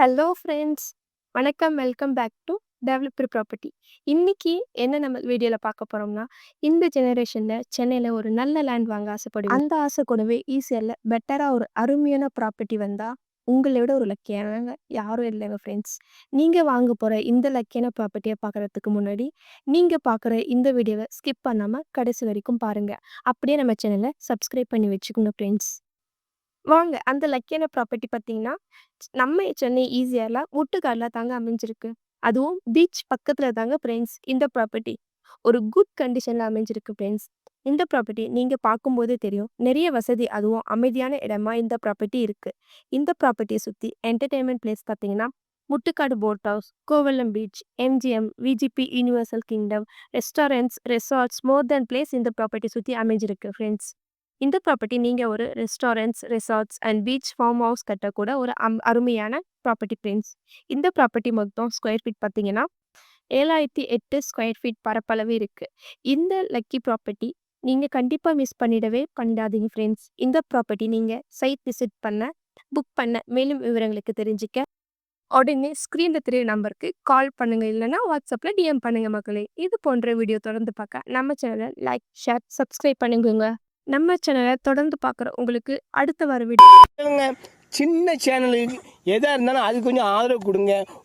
Hello friends. வணக்கம். Welcome back to developer property. இன்னைக்கு என்ன நம்ம வீடியோல பார்க்க போறோம்னா, இந்த ஜெனரேஷன்ல சென்னையில ஒரு நல்ல லேண்ட் வாங்க ஆசைப்படுவீங்க. அந்த ஆசை கூடவே ஈஸியர்ல பெட்டரா ஒரு அருமையான ப்ராப்பர்ட்டி வந்தா, உங்கள விட ஒரு லக்கியானவங்க யாரும் இல்லைங்க ஃப்ரெண்ட்ஸ். நீங்க வாங்க போற இந்த லக்கியான ப்ராப்பர்ட்டிய பார்க்கறதுக்கு முன்னாடி, நீங்க பார்க்குற இந்த வீடியோவ ஸ்கிப் பண்ணாம கடைசி வரைக்கும் பாருங்க. அப்படியே நம்ம சேனல சப்ஸ்கிரைப் பண்ணி வச்சுக்கோங்க ஃப்ரெண்ட்ஸ். வாங்க. அந்த லக்கியான ப்ராப்பர்ட்டி பார்த்தீங்கன்னா, நம்ம சென்னை ஈசிஆர்ல முட்டுக்காடுல தாங்க அமைஞ்சிருக்கு. அதுவும் பீச் பக்கத்துல தாங்க ஃப்ரெண்ட்ஸ் இந்த ப்ராப்பர்ட்டி. ஒரு குட் கண்டிஷன்ல அமைஞ்சிருக்கு ஃப்ரெண்ட்ஸ். இந்த ப்ராப்பர்ட்டி நீங்க பார்க்கும்போதே தெரியும். நிறைய வசதி அதுவும் அமைதியான இடமா இந்த ப்ராப்பர்ட்டி இருக்கு. இந்த ப்ராப்பர்ட்டிய சுத்தி என்டர்டெயின்மென்ட் பிளேஸ் பார்த்தீங்கன்னா, Muttukadu boat house, Kovalam beach, MGM, VGP universal kingdom, restaurants, resorts more then place இந்த ப்ராப்பர்ட்டி சுத்தி அமைஞ்சிருக்கு ஃப்ரெண்ட்ஸ். இந்த ப்ராப்பர்ட்டி நீங்க ஒரு restaurants, resorts and beach farm house கட்டக்கூட ஒரு அருமையான ப்ராப்பர்ட்டி ஃப்ரெண்ட்ஸ். இந்த ப்ராப்பர்ட்டி மொத்தம் ஸ்கொயர் ஃபீட் பார்த்தீங்கன்னா, 7008 ஸ்கொயர் ஃபீட் பரப்பளவு இருக்கு. இந்த லக்கி ப்ராப்பர்ட்டி நீங்க கண்டிப்பா மிஸ் பண்ணிடாதீங்க ஃப்ரெண்ட்ஸ். இந்த ப்ராப்பர்ட்டி நீங்க சைட் விசிட் பண்ண, புக் பண்ண மேலும் விவரங்களுக்கு தெரிஞ்சுக்க, உடனே ஸ்க்ரீன்ல தெரியிற நம்பருக்கு கால் பண்ணுங்க. இல்லைன்னா வாட்ஸ்அப்ல டிஎம் பண்ணுங்க மக்களே. இது போன்ற வீடியோ தொடர்ந்து பார்க்க நம்ம சேனலை லைக், ஷேர், சப்ஸ்கிரைப் பண்ணுங்க. நம்ம சேனலை தொடர்ந்து பார்க்குற உங்களுக்கு அடுத்த வர வீடியோ சின்ன சேனலுக்கு எதாக இருந்தாலும் அது கொஞ்சம் ஆதரவு கொடுங்க.